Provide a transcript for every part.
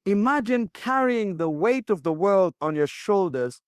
Imagine carrying the weight of the world on your shoulders,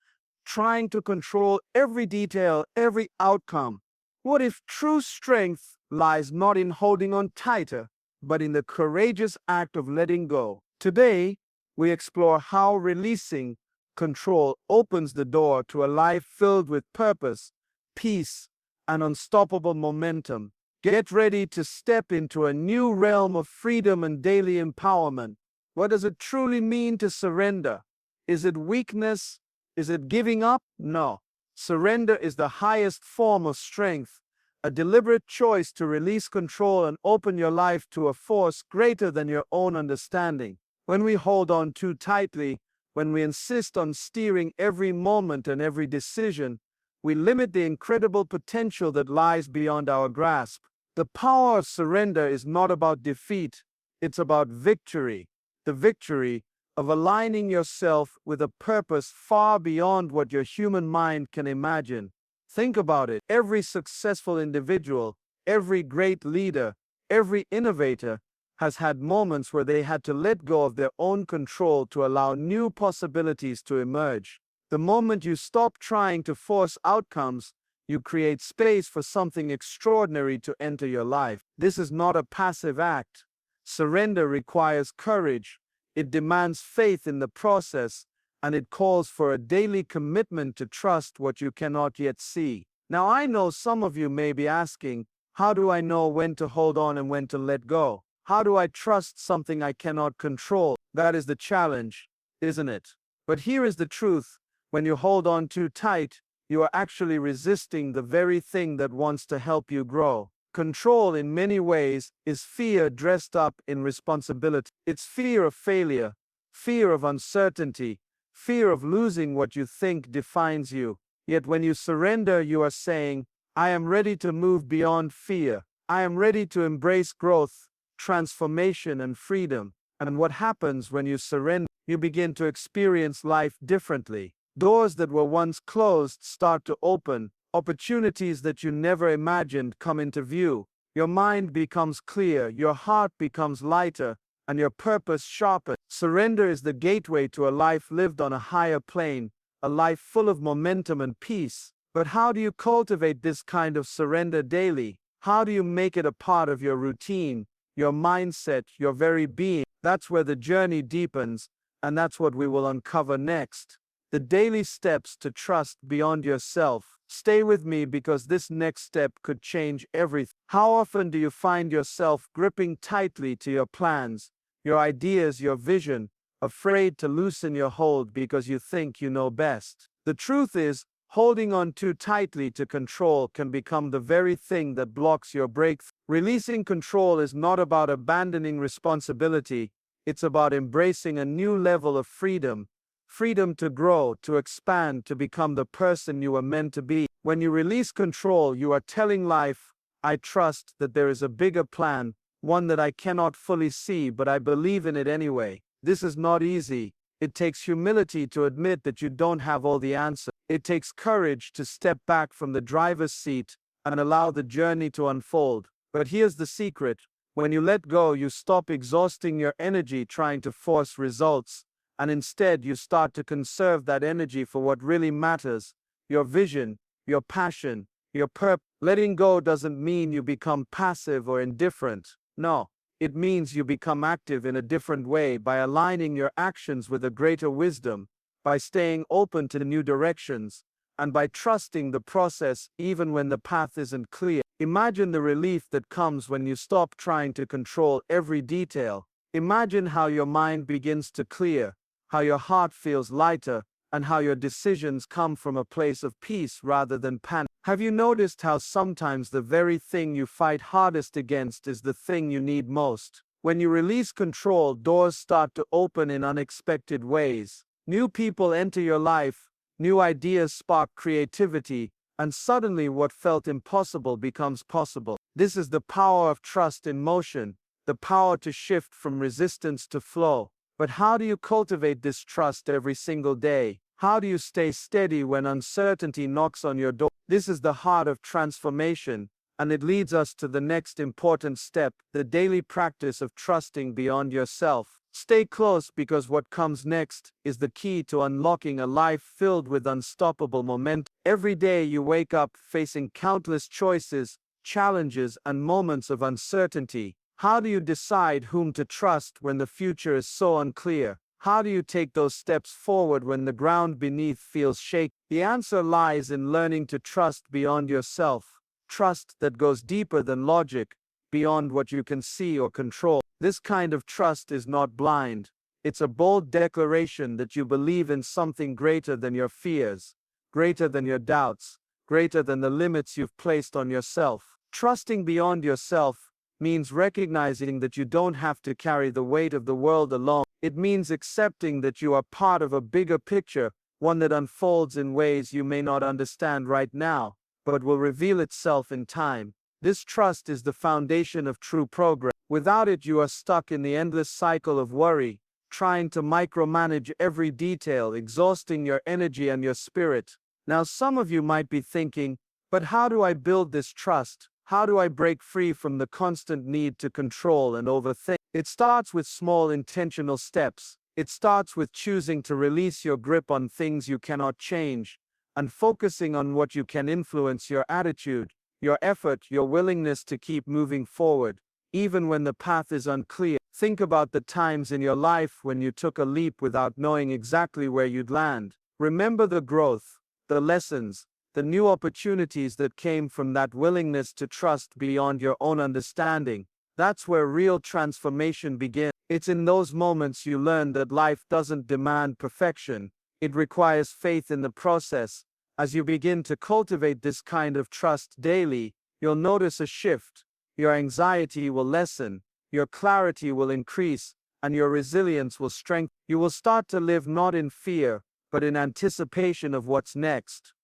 trying to control every detail, every outcome. What if true strength lies not in holding on tighter, but in the courageous act of letting go? Today, we explore how releasing control opens the door to a life filled with purpose, peace, and unstoppable momentum. Get ready to step into a new realm of freedom and daily empowerment. What does it truly mean to surrender? Is it weakness? Is it giving up? No. Surrender is the highest form of strength, a deliberate choice to release control and open your life to a force greater than your own understanding. When we hold on too tightly, when we insist on steering every moment and every decision, we limit the incredible potential that lies beyond our grasp. The power of surrender is not about defeat, it's about victory. The victory of aligning yourself with a purpose far beyond what your human mind can imagine. Think about it. Every successful individual, every great leader, every innovator has had moments where they had to let go of their own control to allow new possibilities to emerge. The moment you stop trying to force outcomes, you create space for something extraordinary to enter your life. This is not a passive act. Surrender requires courage. It demands faith in the process, and it calls for a daily commitment to trust what you cannot yet see. Now, I know some of you may be asking, how do I know when to hold on and when to let go? How do I trust something I cannot control? That is the challenge, isn't it? But here is the truth. When you hold on too tight, you are actually resisting the very thing that wants to help you grow. Control, in many ways, is fear dressed up in responsibility. It's fear of failure, fear of uncertainty, fear of losing what you think defines you. Yet when you surrender, you are saying, I am ready to move beyond fear. I am ready to embrace growth, transformation, and freedom. And what happens when you surrender? You begin to experience life differently. Doors that were once closed start to open. Opportunities that you never imagined come into view. Your mind becomes clear, your heart becomes lighter, and your purpose sharper. Surrender is the gateway to a life lived on a higher plane, a life full of momentum and peace. But how do you cultivate this kind of surrender daily? How do you make it a part of your routine, your mindset, your very being? That's where the journey deepens, and that's what we will uncover next. The daily steps to trust beyond yourself. Stay with me because this next step could change everything. How often do you find yourself gripping tightly to your plans, your ideas, your vision, afraid to loosen your hold because you think you know best? The truth is, holding on too tightly to control can become the very thing that blocks your breakthrough. Releasing control is not about abandoning responsibility, it's about embracing a new level of freedom. Freedom to grow, to expand, to become the person you were meant to be. When you release control, you are telling life, I trust that there is a bigger plan, one that I cannot fully see, but I believe in it anyway. This is not easy. It takes humility to admit that you don't have all the answers. It takes courage to step back from the driver's seat and allow the journey to unfold. But here's the secret. When you let go, you stop exhausting your energy trying to force results. And instead, you start to conserve that energy for what really matters, your vision, your passion, your purpose. Letting go doesn't mean you become passive or indifferent. No, it means you become active in a different way by aligning your actions with a greater wisdom, by staying open to new directions, and by trusting the process even when the path isn't clear. Imagine the relief that comes when you stop trying to control every detail. Imagine how your mind begins to clear, how your heart feels lighter, and how your decisions come from a place of peace rather than panic. Have you noticed how sometimes the very thing you fight hardest against is the thing you need most? When you release control, doors start to open in unexpected ways. New people enter your life, new ideas spark creativity, and suddenly what felt impossible becomes possible. This is the power of trust in motion, the power to shift from resistance to flow. But how do you cultivate this trust every single day? How do you stay steady when uncertainty knocks on your door? This is the heart of transformation, And it leads us to the next important step, the daily practice of trusting beyond yourself. Stay close, because what comes next is the key to unlocking a life filled with unstoppable momentum. Every day you wake up facing countless choices, challenges, and moments of uncertainty. How do you decide whom to trust when the future is so unclear? How do you take those steps forward when the ground beneath feels shaky? The answer lies in learning to trust beyond yourself. Trust that goes deeper than logic, beyond what you can see or control. This kind of trust is not blind. It's a bold declaration that you believe in something greater than your fears, greater than your doubts, greater than the limits you've placed on yourself. Trusting beyond yourself means recognizing that you don't have to carry the weight of the world alone. It means accepting that you are part of a bigger picture, one that unfolds in ways you may not understand right now, but will reveal itself in time. This trust is the foundation of true progress. Without it, you are stuck in the endless cycle of worry, trying to micromanage every detail, exhausting your energy and your spirit. Now, some of you might be thinking, but how do I build this trust? How do I break free from the constant need to control and overthink? It starts with small intentional steps. It starts with choosing to release your grip on things you cannot change and focusing on what you can influence: your attitude, your effort, your willingness to keep moving forward, even when the path is unclear. Think about the times in your life when you took a leap without knowing exactly where you'd land. Remember the growth, the lessons, the new opportunities that came from that willingness to trust beyond your own understanding. That's where real transformation begins. It's in those moments you learn that life doesn't demand perfection. It requires faith in the process. As you begin to cultivate this kind of trust daily, you'll notice a shift. Your anxiety will lessen, your clarity will increase, and your resilience will strengthen. You will start to live not in fear, but in anticipation of what's next.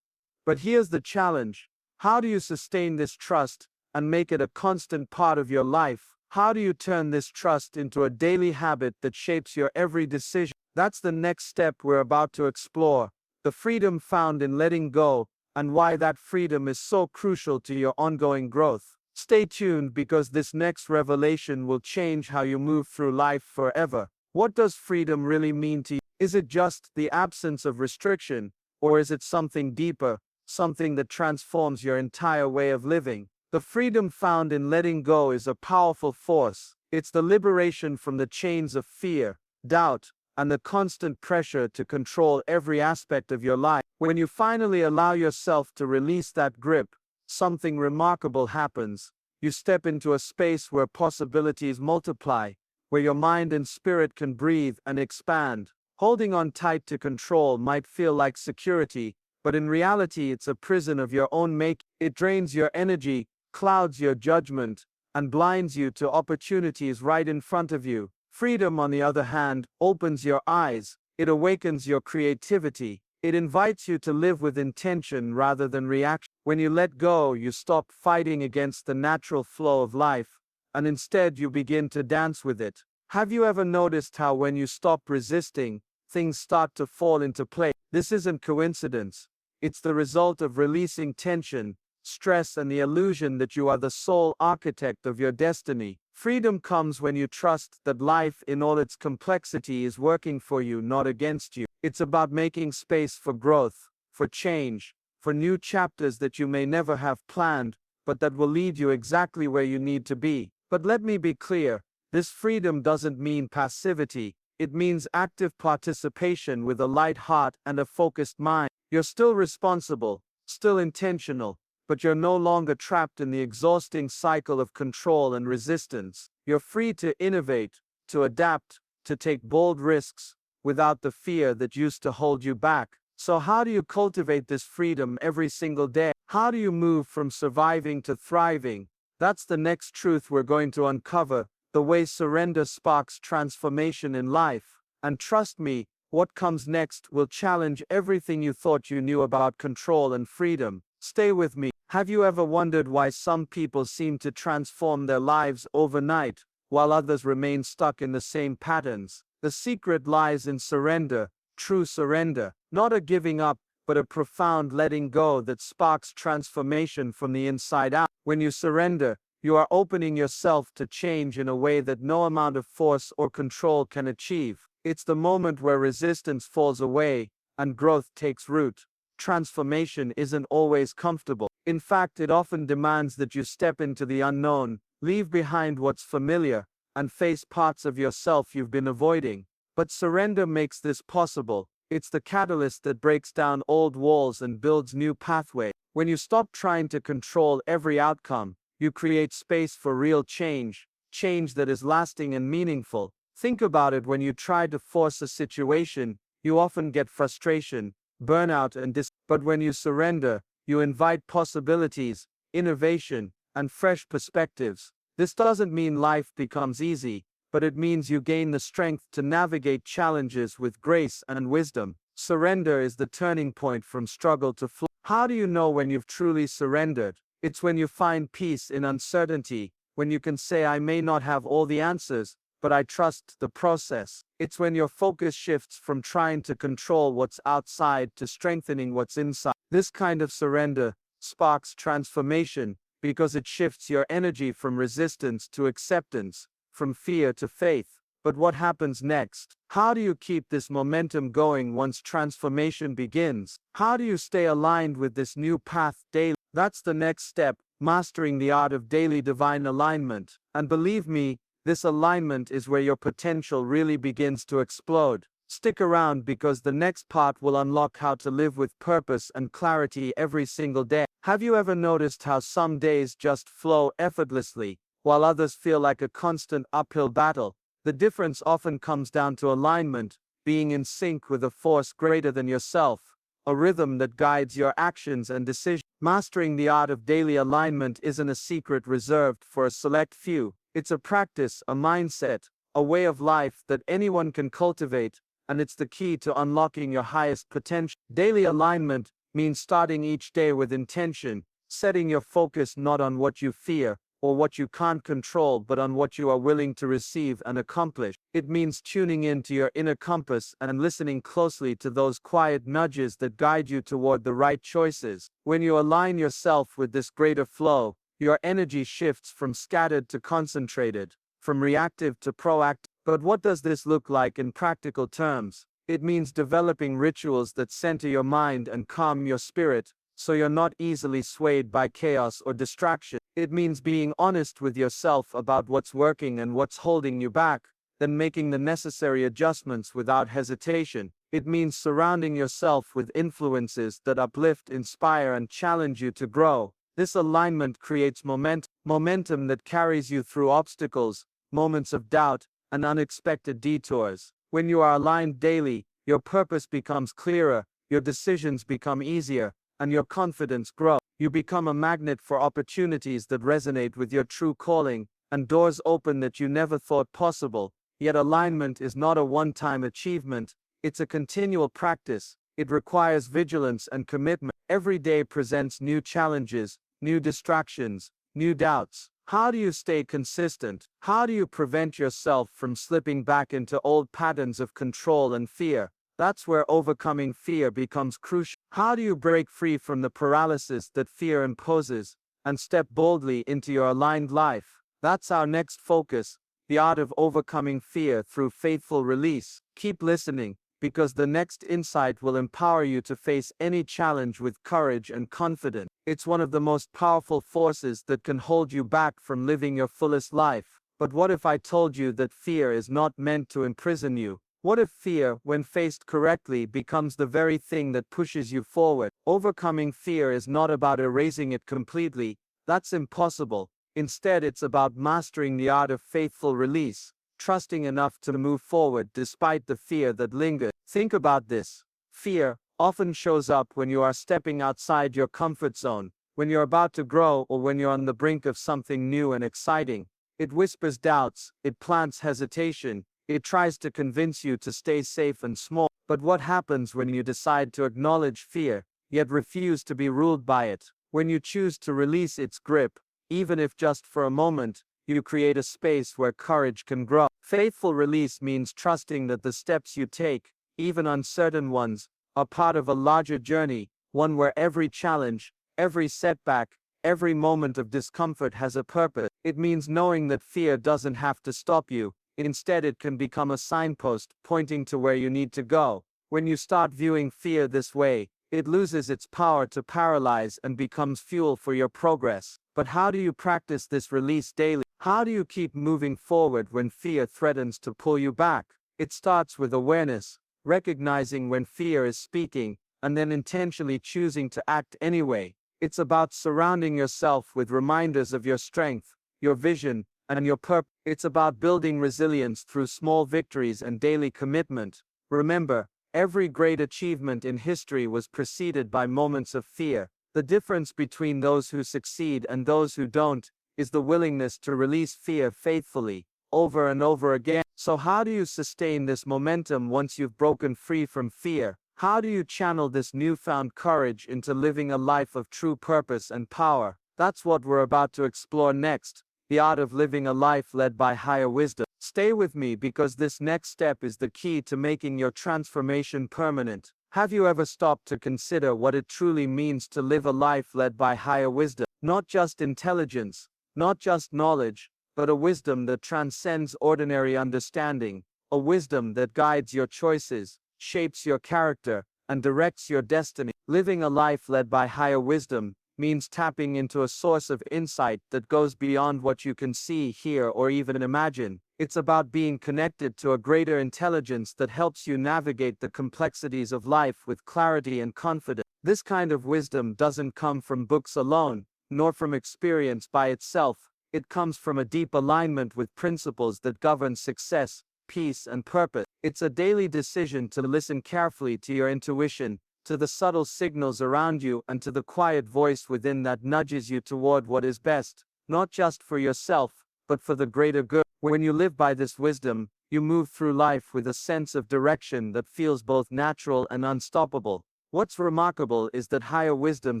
But here's the challenge. How do you sustain this trust and make it a constant part of your life? How do you turn this trust into a daily habit that shapes your every decision? That's the next step we're about to explore, the freedom found in letting go, and why that freedom is so crucial to your ongoing growth. Stay tuned, because this next revelation will change how you move through life forever. What does freedom really mean to you? Is it just the absence of restriction, or is it something deeper, something that transforms your entire way of living? The freedom found in letting go is a powerful force. It's the liberation from the chains of fear, doubt, and the constant pressure to control every aspect of your life. When you finally allow yourself to release that grip, something remarkable happens. You step into a space where possibilities multiply, where your mind and spirit can breathe and expand. Holding on tight to control might feel like security, but in reality it's a prison of your own making. It drains your energy, clouds your judgment, and blinds you to opportunities right in front of you. Freedom, on the other hand, opens your eyes. It awakens your creativity. It invites you to live with intention rather than reaction. When you let go, you stop fighting against the natural flow of life, and instead you begin to dance with it. Have you ever noticed how when you stop resisting, things start to fall into place? This isn't coincidence. It's the result of releasing tension, stress, and the illusion that you are the sole architect of your destiny. Freedom comes when you trust that life in all its complexity is working for you, not against you. It's about making space for growth, for change, for new chapters that you may never have planned, but that will lead you exactly where you need to be. But let me be clear, this freedom doesn't mean passivity. It means active participation with a light heart and a focused mind. You're still responsible, still intentional, but you're no longer trapped in the exhausting cycle of control and resistance. You're free to innovate, to adapt, to take bold risks, without the fear that used to hold you back. So how do you cultivate this freedom every single day? How do you move from surviving to thriving? That's the next truth we're going to uncover, the way surrender sparks transformation in life. And trust me, what comes next will challenge everything you thought you knew about control and freedom. Stay with me. Have you ever wondered why some people seem to transform their lives overnight, while others remain stuck in the same patterns? The secret lies in surrender, true surrender, not a giving up, but a profound letting go that sparks transformation from the inside out. When you surrender, you are opening yourself to change in a way that no amount of force or control can achieve. It's the moment where resistance falls away and growth takes root. Transformation isn't always comfortable. In fact, it often demands that you step into the unknown, leave behind what's familiar, and face parts of yourself you've been avoiding. But surrender makes this possible. It's the catalyst that breaks down old walls and builds new pathways. When you stop trying to control every outcome, you create space for real change, change that is lasting and meaningful. Think about it: when you try to force a situation, you often get frustration, burnout, and but when you surrender, you invite possibilities, innovation, and fresh perspectives. This doesn't mean life becomes easy, but it means you gain the strength to navigate challenges with grace and wisdom. Surrender is the turning point from struggle to flow. How do you know when you've truly surrendered? It's when you find peace in uncertainty, when you can say, I may not have all the answers, but I trust the process. It's when your focus shifts from trying to control what's outside to strengthening what's inside. This kind of surrender sparks transformation because it shifts your energy from resistance to acceptance, from fear to faith. But what happens next? How do you keep this momentum going once transformation begins? How do you stay aligned with this new path daily? That's the next step, mastering the art of daily divine alignment. And believe me, this alignment is where your potential really begins to explode. Stick around because the next part will unlock how to live with purpose and clarity every single day. Have you ever noticed how some days just flow effortlessly, while others feel like a constant uphill battle? The difference often comes down to alignment, being in sync with a force greater than yourself, a rhythm that guides your actions and decisions. Mastering the art of daily alignment isn't a secret reserved for a select few. It's a practice, a mindset, a way of life that anyone can cultivate, and it's the key to unlocking your highest potential. Daily alignment means starting each day with intention, setting your focus not on what you fear or what you can't control, but on what you are willing to receive and accomplish. It means tuning into your inner compass and listening closely to those quiet nudges that guide you toward the right choices. When you align yourself with this greater flow, your energy shifts from scattered to concentrated, from reactive to proactive. But what does this look like in practical terms? It means developing rituals that center your mind and calm your spirit, so you're not easily swayed by chaos or distraction. It means being honest with yourself about what's working and what's holding you back, then making the necessary adjustments without hesitation. It means surrounding yourself with influences that uplift, inspire, and challenge you to grow. This alignment creates momentum that carries you through obstacles, moments of doubt, and unexpected detours. When you are aligned daily, your purpose becomes clearer, your decisions become easier, and your confidence grows. You become a magnet for opportunities that resonate with your true calling, and doors open that you never thought possible. Yet alignment is not a one-time achievement, it's a continual practice. It requires vigilance and commitment. Every day presents new challenges, new distractions, new doubts. How do you stay consistent? How do you prevent yourself from slipping back into old patterns of control and fear? That's where overcoming fear becomes crucial. How do you break free from the paralysis that fear imposes and step boldly into your aligned life? That's our next focus, the art of overcoming fear through faithful release. Keep listening, because the next insight will empower you to face any challenge with courage and confidence. It's one of the most powerful forces that can hold you back from living your fullest life. But what if I told you that fear is not meant to imprison you? What if fear, when faced correctly, becomes the very thing that pushes you forward? Overcoming fear is not about erasing it completely. That's impossible. Instead, it's about mastering the art of faithful release, trusting enough to move forward despite the fear that lingers. Think about this. Fear often shows up when you are stepping outside your comfort zone, when you're about to grow, or when you're on the brink of something new and exciting. It whispers doubts, it plants hesitation, it tries to convince you to stay safe and small. But what happens when you decide to acknowledge fear, yet refuse to be ruled by it? When you choose to release its grip, even if just for a moment, you create a space where courage can grow. Faithful release means trusting that the steps you take, even uncertain ones, are part of a larger journey, one where every challenge, every setback, every moment of discomfort has a purpose. It means knowing that fear doesn't have to stop you. Instead, it can become a signpost pointing to where you need to go. When you start viewing fear this way, it loses its power to paralyze and becomes fuel for your progress. But how do you practice this release daily? How do you keep moving forward when fear threatens to pull you back? It starts with awareness, recognizing when fear is speaking, and then intentionally choosing to act anyway. It's about surrounding yourself with reminders of your strength, your vision, and your purpose. It's about building resilience through small victories and daily commitment. Remember, every great achievement in history was preceded by moments of fear. The difference between those who succeed and those who don't is the willingness to release fear faithfully, over and over again. So how do you sustain this momentum once you've broken free from fear? How do you channel this newfound courage into living a life of true purpose and power? That's what we're about to explore next, the art of living a life led by higher wisdom. Stay with me because this next step is the key to making your transformation permanent. Have you ever stopped to consider what it truly means to live a life led by higher wisdom? Not just intelligence, not just knowledge, but a wisdom that transcends ordinary understanding, a wisdom that guides your choices, shapes your character, and directs your destiny. Living a life led by higher wisdom means tapping into a source of insight that goes beyond what you can see, hear, or even imagine. It's about being connected to a greater intelligence that helps you navigate the complexities of life with clarity and confidence. This kind of wisdom doesn't come from books alone, nor from experience by itself. It comes from a deep alignment with principles that govern success, peace, and purpose. It's a daily decision to listen carefully to your intuition, to the subtle signals around you, and to the quiet voice within that nudges you toward what is best, not just for yourself, but for the greater good. When you live by this wisdom, you move through life with a sense of direction that feels both natural and unstoppable. What's remarkable is that higher wisdom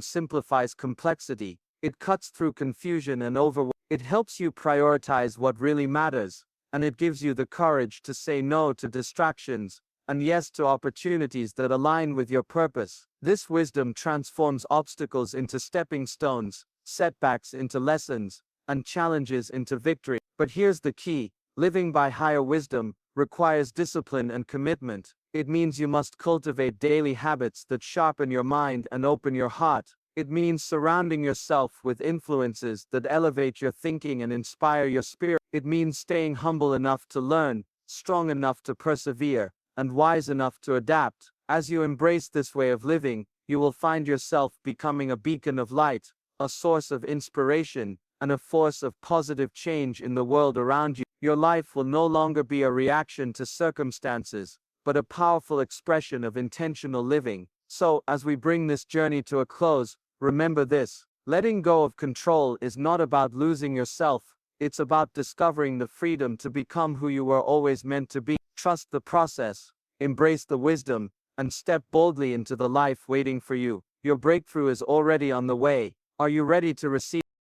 simplifies complexity. It cuts through confusion and overwhelm. It helps you prioritize what really matters, and it gives you the courage to say no to distractions and yes to opportunities that align with your purpose. This wisdom transforms obstacles into stepping stones, setbacks into lessons, and challenges into victory. But here's the key: living by higher wisdom requires discipline and commitment. It means you must cultivate daily habits that sharpen your mind and open your heart. It means surrounding yourself with influences that elevate your thinking and inspire your spirit. It means staying humble enough to learn, strong enough to persevere, and wise enough to adapt. As you embrace this way of living, you will find yourself becoming a beacon of light, a source of inspiration, and a force of positive change in the world around you. Your life will no longer be a reaction to circumstances, but a powerful expression of intentional living. So, as we bring this journey to a close, remember this: letting go of control is not about losing yourself, it's about discovering the freedom to become who you were always meant to be. Trust the process, embrace the wisdom, and step boldly into the life waiting for you. Your breakthrough is already on the way. Are you ready to receive?